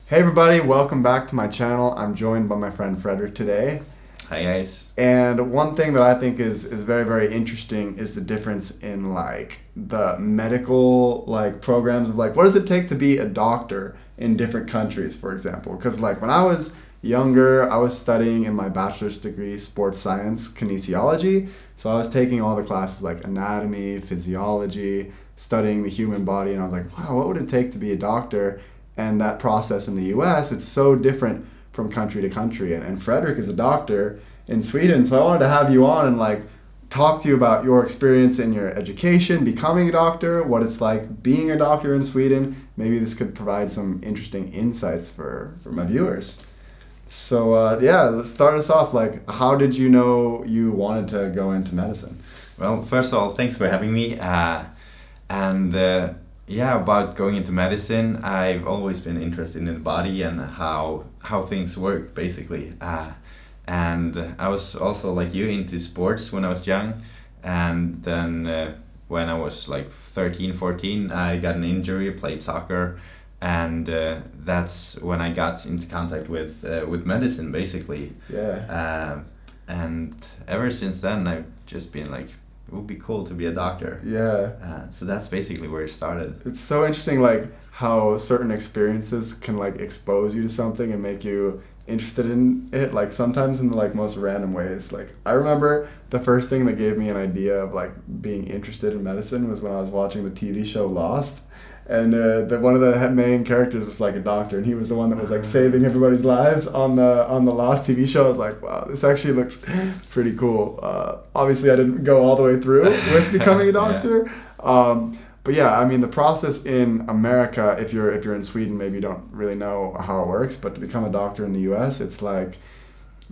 Hey everybody, welcome back to my channel. I'm joined by my friend Fredrick today. Hi guys. And one thing that I think is very, very interesting is the difference in like the medical like programs of like what does it take to be a doctor in different countries, for example. Because like when I was younger, I was studying in my bachelor's degree sports science kinesiology. So I was taking all the classes like anatomy, physiology, studying the human body, and I was like, wow, what would it take to be a doctor? And that process in the US, it's so different from country to country. And Fredrick is a doctor in Sweden, so I wanted to have you on and like talk to you about your experience in your education, becoming a doctor, what it's like being a doctor in Sweden. Maybe this could provide some interesting insights for my viewers. So yeah, let's start us off. Like, how did you know you wanted to go into medicine? Well, first of all, thanks for having me. Yeah, about going into medicine, I've always been interested in the body and how things work, basically. And I was also, like you, into sports when I was young. And then when I was like 13, 14, I got an injury, played soccer. And that's when I got into contact with medicine, basically. Yeah. And ever since then, I've just been like, it would be cool to be a doctor. Yeah. So that's basically where it started. It's so interesting, like how certain experiences can like expose you to something and make you interested in it. Like sometimes in the like most random ways. Like I remember the first thing that gave me an idea of like being interested in medicine was when I was watching the TV show Lost. And one of the main characters was like a doctor, and he was the one that was like saving everybody's lives on the Lost TV show. I was like, wow, this actually looks pretty cool. Obviously, I didn't go all the way through with becoming a doctor, but yeah, I mean the process in America, if you're in Sweden, maybe you don't really know how it works. But to become a doctor in the U.S., it's like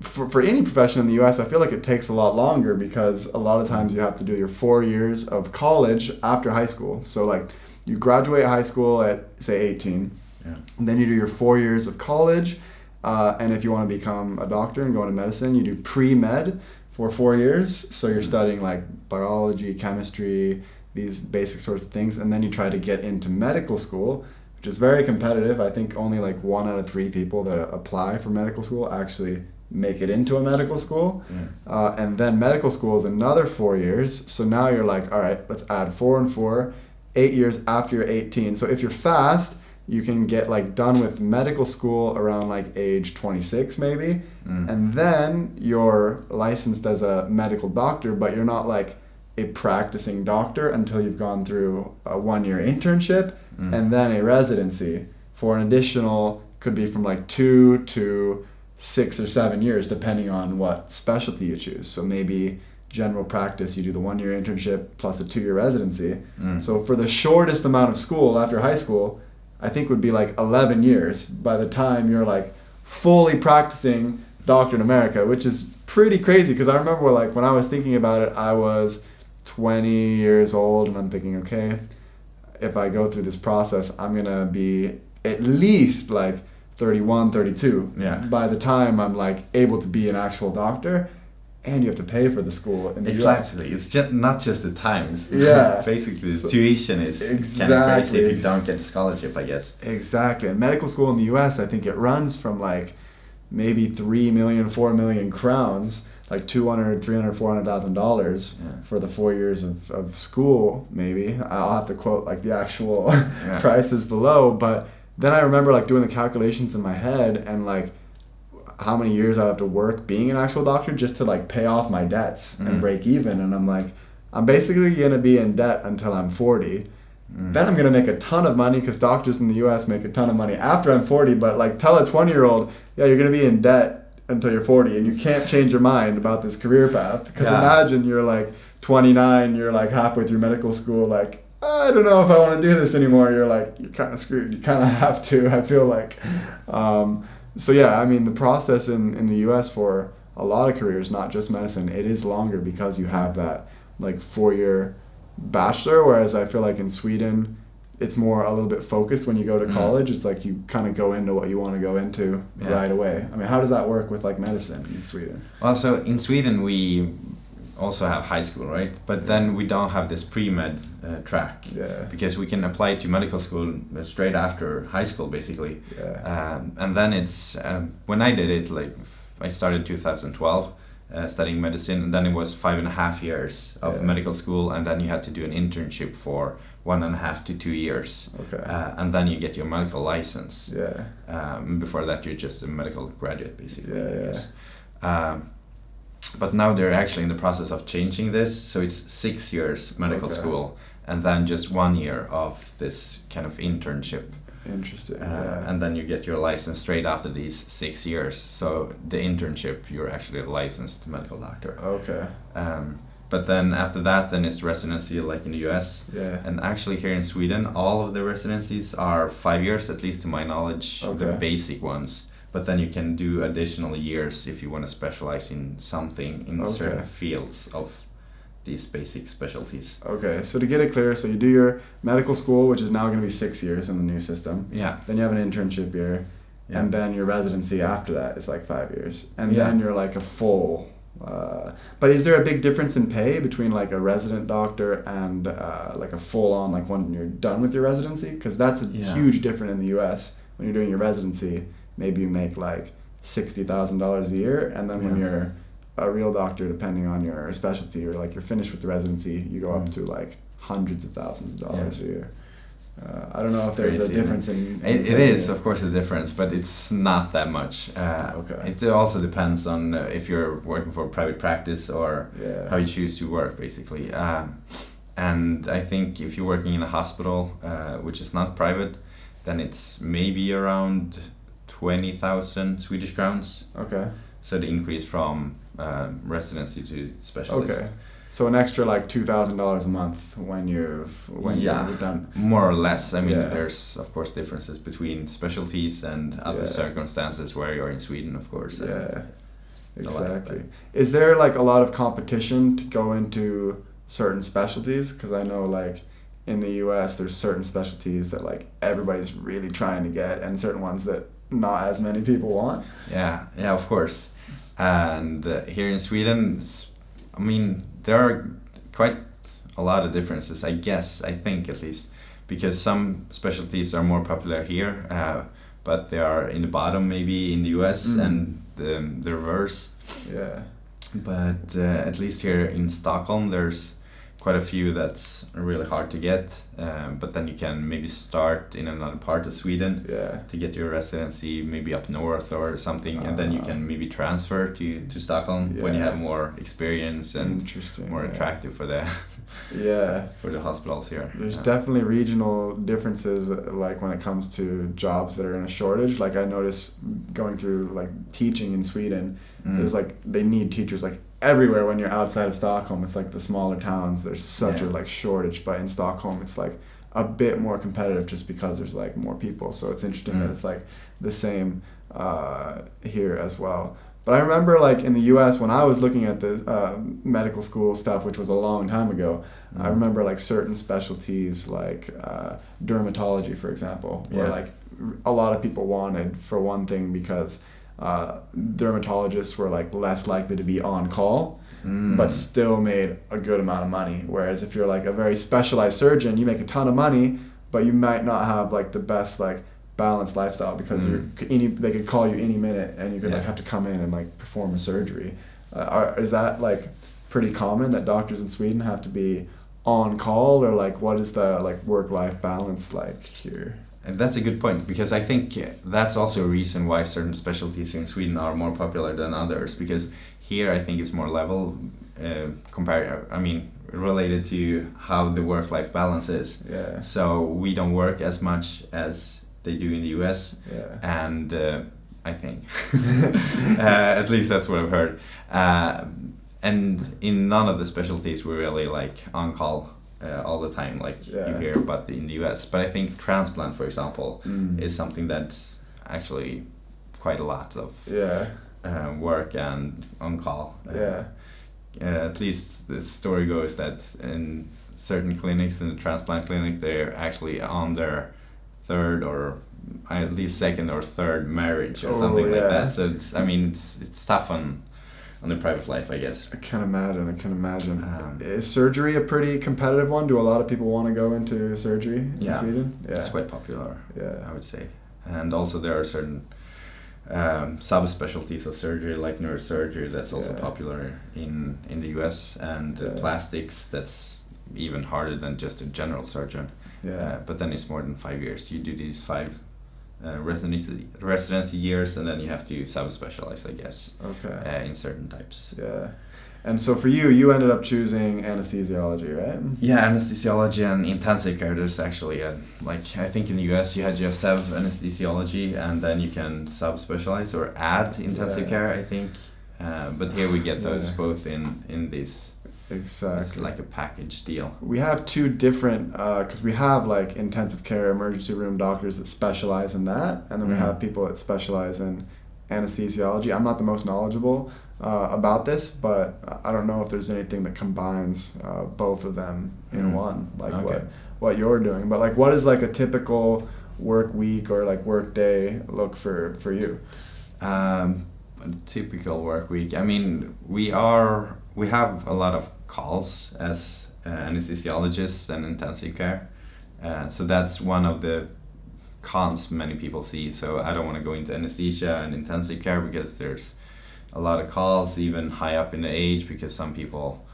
for any profession in the U.S., I feel like it takes a lot longer because a lot of times you have to do your 4 years of college after high school. So like. You graduate high school at, say, 18, and then you do your 4 years of college, and if you want to become a doctor and go into medicine, you do pre-med for 4 years, so you're studying like biology, chemistry, these basic sorts of things, and then you try to get into medical school, which is very competitive. I think only like 1 out of 3 people that apply for medical school actually make it into a medical school, and then medical school is another 4 years, so now you're like, all right, let's add 4 and 4, 8 years after you're 18. So if you're fast, you can get like done with medical school around like age 26 maybe, and then you're licensed as a medical doctor, but you're not like a practicing doctor until you've gone through a 1-year internship and then a residency for an additional, could be from like 2 to 6 or 7 years depending on what specialty you choose. So maybe general practice, you do the 1-year internship plus a 2-year residency. So for the shortest amount of school after high school, I think would be like 11 years by the time you're like fully practicing doctor in America, which is pretty crazy because I remember like when I was thinking about it, I was 20 years old and I'm thinking, okay, if I go through this process, I'm gonna be at least like 31, 32 by the time I'm like able to be an actual doctor. And you have to pay for the school in the US. Exactly. It's just not just the times. Yeah. Basically, the tuition is kind of crazy if you don't get the scholarship, I guess. Exactly. And medical school in the US, I think it runs from like maybe 3 million, 4 million crowns, like $200,000, $300,000, $400,000 for the 4 years of school, maybe. I'll have to quote like the actual prices below. But then I remember like doing the calculations in my head and like how many years I have to work being an actual doctor just to like pay off my debts and break even. And I'm like, I'm basically going to be in debt until I'm 40. Then I'm going to make a ton of money because doctors in the US make a ton of money after I'm 40. But like tell a 20-year-old, yeah, you're going to be in debt until you're 40 and you can't change your mind about this career path. Because imagine you're like 29, you're like halfway through medical school, like, I don't know if I want to do this anymore. You're like, you're kind of screwed. You kind of have to, I feel like. So yeah, I mean the process in the US for a lot of careers, not just medicine, it is longer because you have that like 4-year bachelor, whereas I feel like in Sweden it's more a little bit focused when you go to college. It's like you kind of go into what you want to go into right away. I mean, how does that work with like medicine in Sweden? Well, so in Sweden we also have high school, right? But then we don't have this pre-med track, because we can apply to medical school straight after high school, basically. And then it's when I did it, like I started 2012 studying medicine, and then it was 5.5 years of medical school, and then you had to do an internship for 1.5 to 2 years, and then you get your medical license. Before that, you're just a medical graduate, basically. But now they're actually in the process of changing this, so it's 6 years medical school, and then just 1 year of this kind of internship. Interesting. And then you get your license straight after these 6 years. So the internship, you're actually a licensed medical doctor. But then after that, then it's residency, like in the US. And actually here in Sweden, all of the residencies are 5 years, at least to my knowledge, the basic ones. But then you can do additional years if you want to specialize in something in certain fields of these basic specialties. So to get it clear, so you do your medical school, which is now going to be 6 years in the new system. Then you have an internship year, and then your residency after that is like 5 years, and then you're like a full. But is there a big difference in pay between like a resident doctor and like a full-on, like when you're done with your residency? Because that's a huge difference in the U.S. When you're doing your residency, maybe you make like $60,000 a year, and then when you're a real doctor, depending on your specialty, or like you're finished with the residency, you go up to like hundreds of thousands of dollars a year. I don't know if there's a difference in it is, of course, a difference, but it's not that much. It also depends on if you're working for a private practice or how you choose to work, basically. And I think if you're working in a hospital, which is not private, then it's maybe around 20,000 Swedish crowns. So the increase from residency to specialist. So an extra like $2,000 a month when you're done. More or less. I mean, there's of course differences between specialties and other circumstances where you're in Sweden, of course. Exactly. Is there like a lot of competition to go into certain specialties? Because I know like in the US there's certain specialties that like everybody's really trying to get, and certain ones that not as many people want. Of course. And here in Sweden, I mean, there are quite a lot of differences, I think at least, because some specialties are more popular here, but they are in the bottom maybe in the US, and the reverse. But at least here in Stockholm, there's quite a few that's really hard to get, but then you can maybe start in another part of Sweden to get your residency, maybe up north or something, and then you can maybe transfer to Stockholm when you have more experience and more attractive for the for the hospitals here. There's definitely regional differences, like when it comes to jobs that are in a shortage. Like I notice going through like teaching in Sweden, there's like they need teachers like everywhere. When you're outside of Stockholm, it's like the smaller towns, there's such a like shortage, but in Stockholm it's like a bit more competitive just because there's like more people. So it's interesting that it's like the same here as well. But I remember like in the US when I was looking at the medical school stuff, which was a long time ago, I remember like certain specialties like dermatology, for example, where like a lot of people wanted, for one thing, because dermatologists were like less likely to be on call, but still made a good amount of money. Whereas if you're like a very specialized surgeon, you make a ton of money, but you might not have like the best like balanced lifestyle, because they could call you any minute and you could like have to come in and like perform a surgery. Is that like pretty common that doctors in Sweden have to be on call, or like what is the like work-life balance like here? And that's a good point, because I think that's also a reason why certain specialties here in Sweden are more popular than others, because here I think it's more level related to how the work-life balance is. So we don't work as much as they do in the US, and I think at least that's what I've heard, and in none of the specialties we're really like on call all the time, like you hear about in the US. But I think transplant, for example, is something that's actually quite a lot of work and on call. At least the story goes that in certain clinics, in the transplant clinic, they're actually on their third or at least second or third marriage or something like that. So it's tough on their private life, I guess. I can imagine. Is surgery a pretty competitive one? Do a lot of people want to go into surgery in Sweden? Yeah, it's quite popular, Yeah. I would say. And also there are certain subspecialties of surgery, like neurosurgery, that's also popular in the US, and plastics, that's even harder than just a general surgeon. But then it's more than 5 years. You do these 5 residency years, and then you have to subspecialize, I guess, in certain types. Yeah. And so for you ended up choosing anesthesiology, right? Yeah, anesthesiology and intensive care. There's actually I think in the US you just have anesthesiology, and then you can subspecialize or add intensive care, I think. But here we get those both in this. Exactly. It's like a package deal. We have 2 different, because we have like intensive care, emergency room doctors that specialize in that, and then we have people that specialize in anesthesiology. I'm not the most knowledgeable about this, but I don't know if there's anything that combines both of them in one, like what you're doing. But like, what is like a typical work week or like work day look for you? A typical work week. I mean, we have a lot of calls as anesthesiologists and intensive care. So that's one of the cons many people see. So I don't want to go into anesthesia and intensive care because there's a lot of calls, even high up in the age, because some people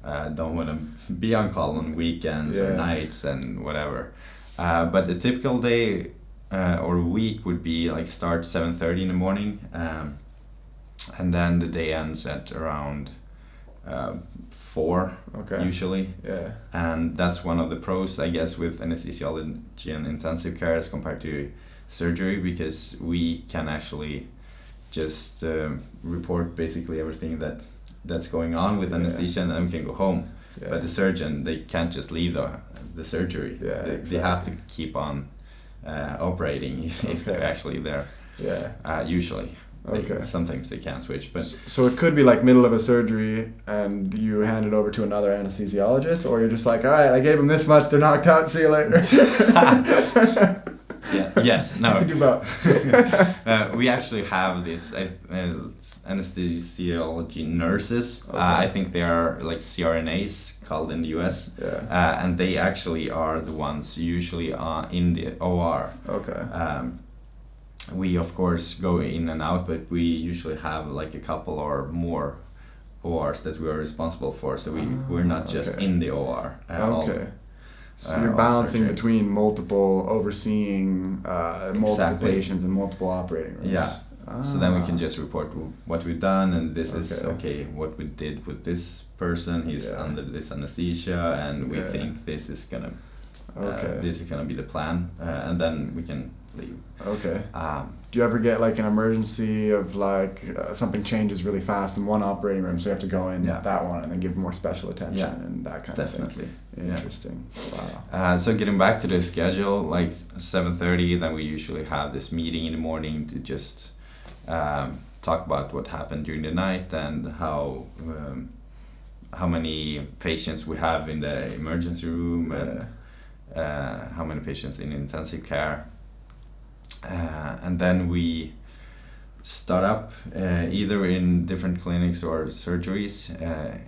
don't want to be on call on weekends or nights and whatever. But a typical day or week would be like start 7:30 in the morning, and then the day ends at around 4 usually. Yeah. And that's one of the pros, I guess, with anesthesiology and intensive care as compared to surgery, because we can actually just report basically everything that's going on with anesthesia, and then we can go home. But the surgeon, they can't just leave the surgery. They have to keep on operating if they're actually there. Usually. Sometimes they can switch, but so it could be like middle of a surgery and you hand it over to another anesthesiologist, or you're just like, all right, I gave them this much, they're knocked out, see you later. Yes, no. You can do both. We actually have this anesthesiology nurses. I think they are like CRNAs called in the US. And they actually are the ones usually in the OR. We of course go in and out, but we usually have like a couple or more ORs that we are responsible for. So we're not just in the OR at all. So you're balancing between overseeing multiple patients and multiple operating rooms. So then we can just report what we've done, and this is what we did with this person. He's under this anesthesia, and we think this is gonna be the plan, and then we can leave. Do you ever get like an emergency of like something changes really fast in one operating room, so you have to go in that one and then give more special attention and that kind of thing? Interesting. Wow. So getting back to the schedule, like 7:30, then we usually have this meeting in the morning to just talk about what happened during the night and how many patients we have in the emergency room and how many patients in intensive care. And then we start up either in different clinics or surgeries.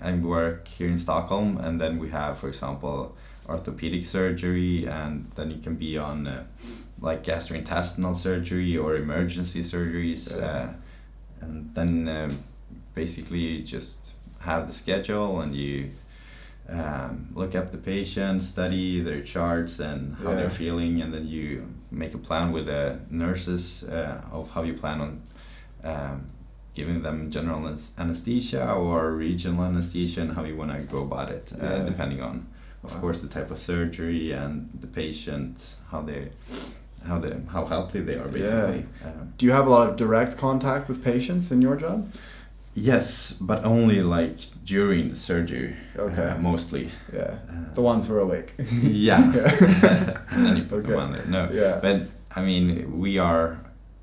I work here in Stockholm, and then we have, for example, orthopedic surgery, and then you can be on like gastrointestinal surgery or emergency surgeries. And then basically you just have the schedule, and you look up the patient, study their charts and how they're feeling, and then you make a plan with the nurses of how you plan on giving them general anesthesia or regional anesthesia, and how you want to go about it, depending on, of course, the type of surgery and the patient, how healthy they are, basically. Do you have a lot of direct contact with patients in your job? Yes, but only like during the surgery, mostly. The ones who are awake. And then you put them on there. But I mean, we are,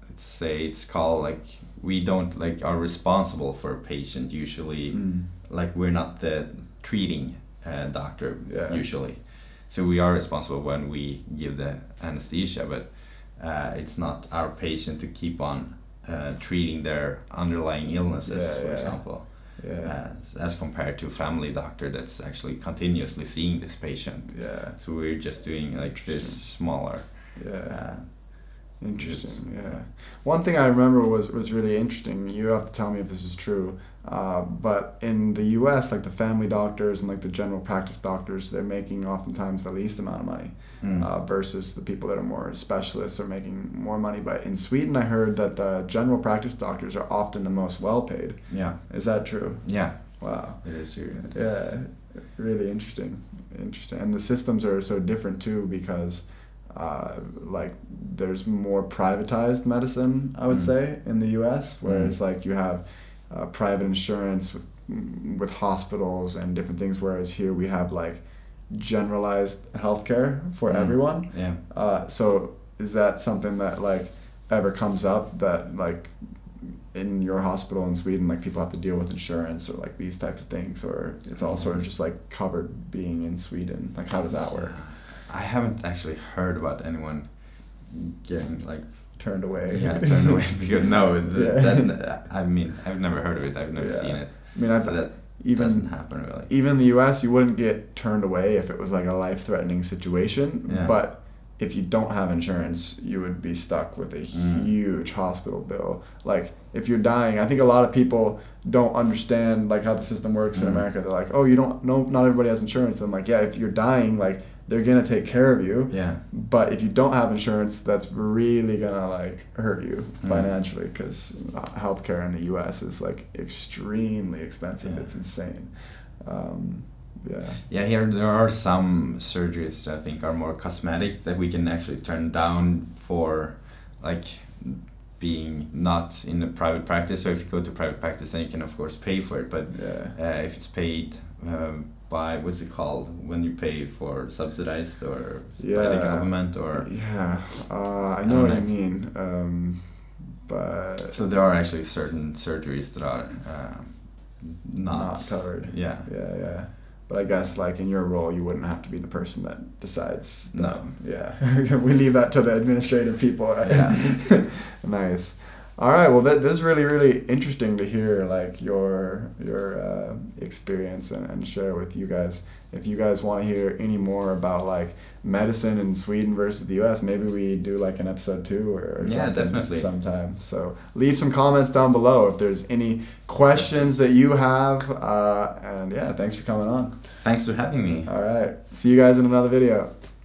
let's say it's called like, we don't like are responsible for a patient usually. Like we're not the treating doctor usually. So we are responsible when we give the anesthesia, but it's not our patient to keep on treating their underlying illnesses, for example. Yeah. as compared to a family doctor that's actually continuously seeing this patient. Yeah. So we're just doing like this smaller. Yeah. Interesting. Yeah. One thing I remember was really interesting. You have to tell me if this is true. But in the U.S., like the family doctors and like the general practice doctors, they're making oftentimes the least amount of money versus the people that are more specialists are making more money. But in Sweden, I heard that the general practice doctors are often the most well paid. Yeah. Is that true? Yeah. Wow. It is true. Yeah. Really interesting. Interesting. And the systems are so different too because like there's more privatized medicine, I would say, in the U.S., whereas like you have private insurance with hospitals and different things, whereas here we have like generalized healthcare for everyone. Yeah. So is that something that like ever comes up that like in your hospital in Sweden, like people have to deal with insurance or like these types of things, or it's all sort of just like covered being in Sweden? Like how does that work? I haven't actually heard about anyone getting like turned away. Yeah, turned away because I mean, I've never heard of it. I've never seen it. I mean, so that doesn't happen really. Even in the U.S., you wouldn't get turned away if it was like a life-threatening situation. Yeah. But if you don't have insurance, you would be stuck with a huge hospital bill. Like if you're dying, I think a lot of people don't understand like how the system works in America. They're like, oh, you don't know, not everybody has insurance. I'm like, yeah, if you're dying, like they're gonna take care of you. Yeah. But if you don't have insurance, that's really gonna like hurt you financially because healthcare in the U.S. is like extremely expensive. Yeah. It's insane. Yeah, here there are some surgeries that I think are more cosmetic that we can actually turn down for like being not in a private practice. So if you go to private practice, then you can of course pay for it. But if it's paid by, what's it called, when you pay for subsidized or by the government or... I know what you mean. But so there are actually certain surgeries that are not covered. Yeah. But I guess like in your role, you wouldn't have to be the person that decides. No. Yeah. We leave that to the administrative people. Right? Yeah. Nice. All right. Well, this is really, really interesting to hear like your experience and share with you guys. If you guys want to hear any more about like medicine in Sweden versus the U.S., maybe we do like an episode 2 or something definitely sometime. So leave some comments down below if there's any questions that you have. And thanks for coming on. Thanks for having me. All right. See you guys in another video.